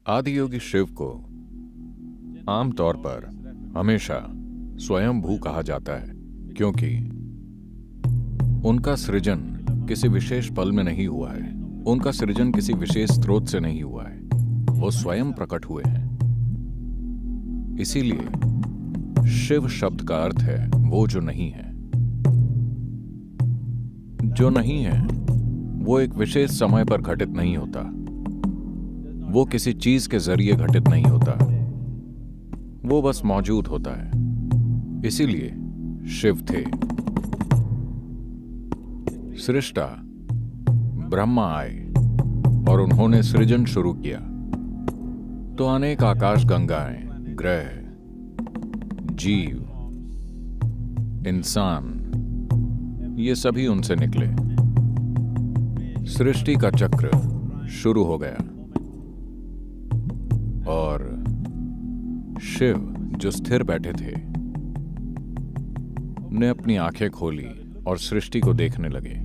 आदियोगी शिव को आमतौर पर हमेशा स्वयंभू कहा जाता है, क्योंकि उनका सृजन किसी विशेष पल में नहीं हुआ है, उनका सृजन किसी विशेष स्रोत से नहीं हुआ है, वो स्वयं प्रकट हुए हैं। इसीलिए शिव शब्द का अर्थ है वो जो नहीं है। जो नहीं है वो एक विशेष समय पर घटित नहीं होता, वो किसी चीज के जरिए घटित नहीं होता, वो बस मौजूद होता है। इसीलिए शिव थे। सृष्टा ब्रह्मा आए और उन्होंने सृजन शुरू किया, तो अनेक आकाश गंगाएं, ग्रह, जीव, इंसान, ये सभी उनसे निकले। सृष्टि का चक्र शुरू हो गया और शिव जो स्थिर बैठे थे ने अपनी आंखें खोली और सृष्टि को देखने लगे।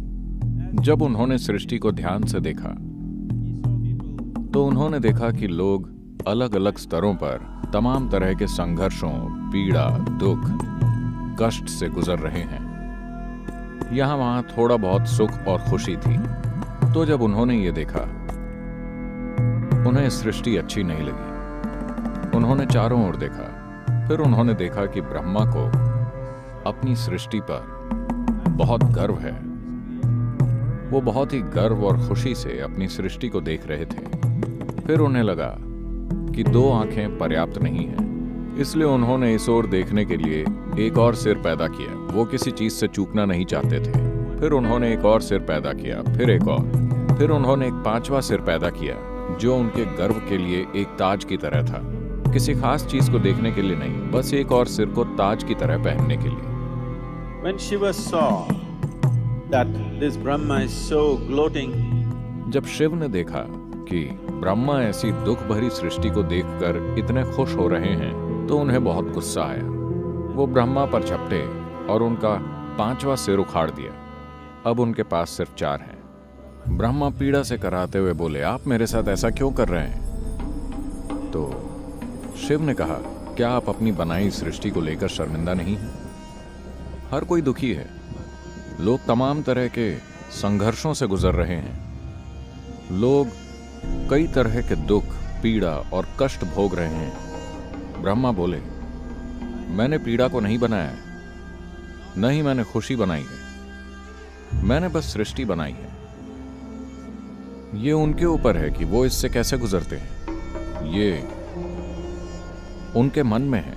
जब उन्होंने सृष्टि को ध्यान से देखा तो उन्होंने देखा कि लोग अलग अलग स्तरों पर तमाम तरह के संघर्षों, पीड़ा, दुख, कष्ट से गुजर रहे हैं। यहां वहां थोड़ा बहुत सुख और खुशी थी। तो जब उन्होंने ये देखा, उन्हें सृष्टि अच्छी नहीं लगी। उन्होंने चारों ओर देखा, फिर उन्होंने देखा कि ब्रह्मा को अपनी सृष्टि पर बहुत गर्व है। वो बहुत ही गर्व और खुशी से अपनी सृष्टि को देख रहे थे। फिर उन्हें लगा कि दो आंखें पर्याप्त नहीं हैं, इसलिए उन्होंने इस ओर देखने के लिए एक और सिर पैदा किया। वो किसी चीज से चूकना नहीं चाहते थे। फिर उन्होंने एक और सिर पैदा किया, फिर एक और, फिर उन्होंने एक पांचवा सिर पैदा किया जो उनके गर्व के लिए एक ताज की तरह था। किसी खास चीज को देखने के लिए नहीं, बस एक और सिर को ताज की तरह पहनने के लिए। When Shiva saw that this Brahma is so gloating, जब शिव ने देखा कि ब्रह्मा ऐसी दुख भरी सृष्टि को देखकर इतने खुश हो रहे हैं, तो उन्हें बहुत गुस्सा आया। वो ब्रह्मा पर झपटे और उनका पांचवा सिर उखाड़ दिया। अब उनके पास सिर्फ चार हैं। ब्रह्मा पीड़ा से कराते हुए बोले, आप मेरे साथ ऐसा क्यों कर रहे हैं? तो शिव ने कहा, क्या आप अपनी बनाई सृष्टि को लेकर शर्मिंदा नहीं हैं? हर कोई दुखी है। लोग तमाम तरह के संघर्षों से गुजर रहे हैं। लोग कई तरह के दुख, पीड़ा और कष्ट भोग रहे हैं। ब्रह्मा बोले, मैंने पीड़ा को नहीं बनाया है, न ही मैंने खुशी बनाई है, मैंने बस सृष्टि बनाई है। ये उनके ऊपर है कि वो इससे कैसे गुजरते हैं, ये उनके मन में है।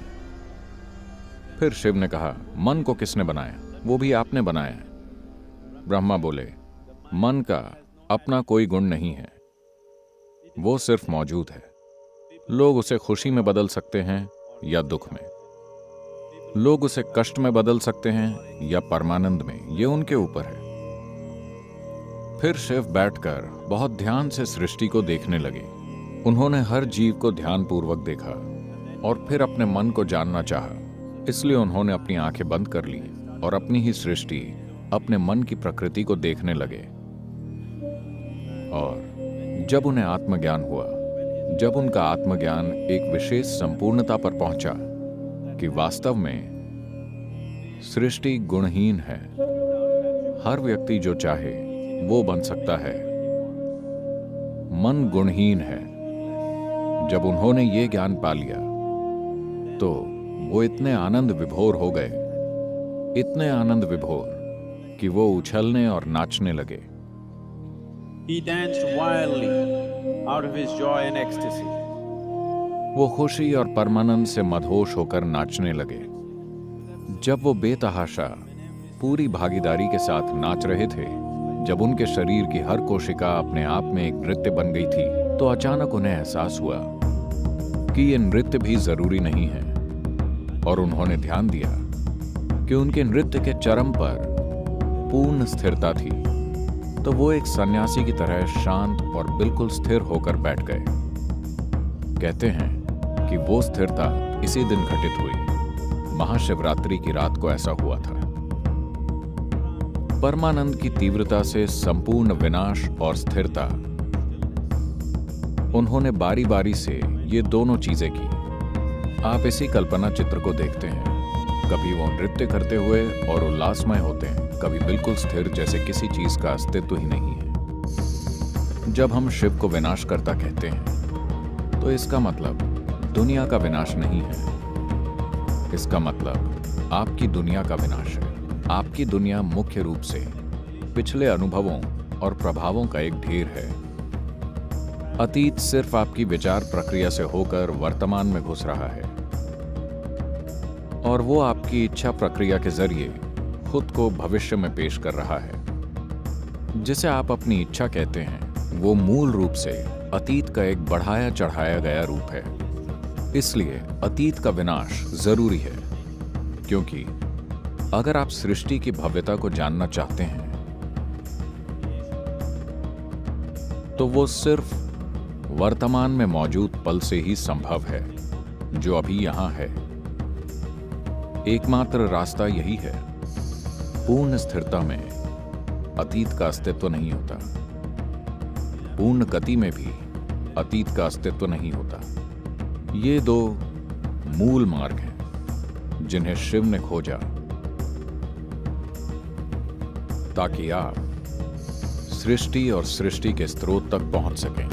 फिर शिव ने कहा, मन को किसने बनाया? वो भी आपने बनाया है। ब्रह्मा बोले, मन का अपना कोई गुण नहीं है, वो सिर्फ मौजूद है। लोग उसे खुशी में बदल सकते हैं या दुख में, लोग उसे कष्ट में बदल सकते हैं या परमानंद में, ये उनके ऊपर है। फिर शिव बैठकर बहुत ध्यान से सृष्टि को देखने लगे। उन्होंने हर जीव को ध्यानपूर्वक देखा और फिर अपने मन को जानना चाहा। इसलिए उन्होंने अपनी आंखें बंद कर ली और अपनी ही सृष्टि, अपने मन की प्रकृति को देखने लगे। और जब उन्हें आत्मज्ञान हुआ, जब उनका आत्मज्ञान एक विशेष संपूर्णता पर पहुंचा कि वास्तव में सृष्टि गुणहीन है, हर व्यक्ति जो चाहे वो बन सकता है, मन गुणहीन है। जब उन्होंने ये ज्ञान पा लिया तो वो इतने आनंद विभोर हो गए, इतने आनंद विभोर कि वो उछलने और नाचने लगे। he danced wildly out of his joy and ecstasy. वो खुशी और परमानंद से मदहोश होकर नाचने लगे। जब वो बेतहाशा पूरी भागीदारी के साथ नाच रहे थे, जब उनके शरीर की हर कोशिका अपने आप में एक नृत्य बन गई थी, तो अचानक उन्हें एहसास हुआ कि ये नृत्य भी जरूरी नहीं है। और उन्होंने ध्यान दिया कि उनके नृत्य के चरम पर पूर्ण स्थिरता थी। तो वो एक सन्यासी की तरह शांत और बिल्कुल स्थिर होकर बैठ गए। कहते हैं कि वो स्थिरता इसी दिन घटित हुई। महाशिवरात्रि की रात को ऐसा हुआ था। परमानंद की तीव्रता से संपूर्ण विनाश और स्थिरता उन्होंने बारी बारी से ये दोनों चीजें की। आप इसी कल्पना चित्र को देखते हैं, कभी वो नृत्य करते हुए और उल्लासमय होते हैं, कभी बिल्कुल स्थिर जैसे किसी चीज का अस्तित्व ही नहीं है। जब हम शिव को विनाशकर्ता कहते हैं तो इसका मतलब दुनिया का विनाश नहीं है, इसका मतलब आपकी दुनिया का विनाश है। आपकी दुनिया मुख्य रूप से पिछले अनुभवों और प्रभावों का एक ढेर है। अतीत सिर्फ आपकी विचार प्रक्रिया से होकर वर्तमान में घुस रहा है और वो आपकी इच्छा प्रक्रिया के जरिए खुद को भविष्य में पेश कर रहा है। जिसे आप अपनी इच्छा कहते हैं वो मूल रूप से अतीत का एक बढ़ाया चढ़ाया गया रूप है। इसलिए अतीत का विनाश जरूरी है, क्योंकि अगर आप सृष्टि की भव्यता को जानना चाहते हैं तो वो सिर्फ वर्तमान में मौजूद पल से ही संभव है, जो अभी यहां है। एकमात्र रास्ता यही है। पूर्ण स्थिरता में अतीत का अस्तित्व नहीं होता, पूर्ण गति में भी अतीत का अस्तित्व नहीं होता। ये दो मूल मार्ग हैं जिन्हें शिव ने खोजा ताकि आप सृष्टि और सृष्टि के स्रोत तक पहुंच सकें।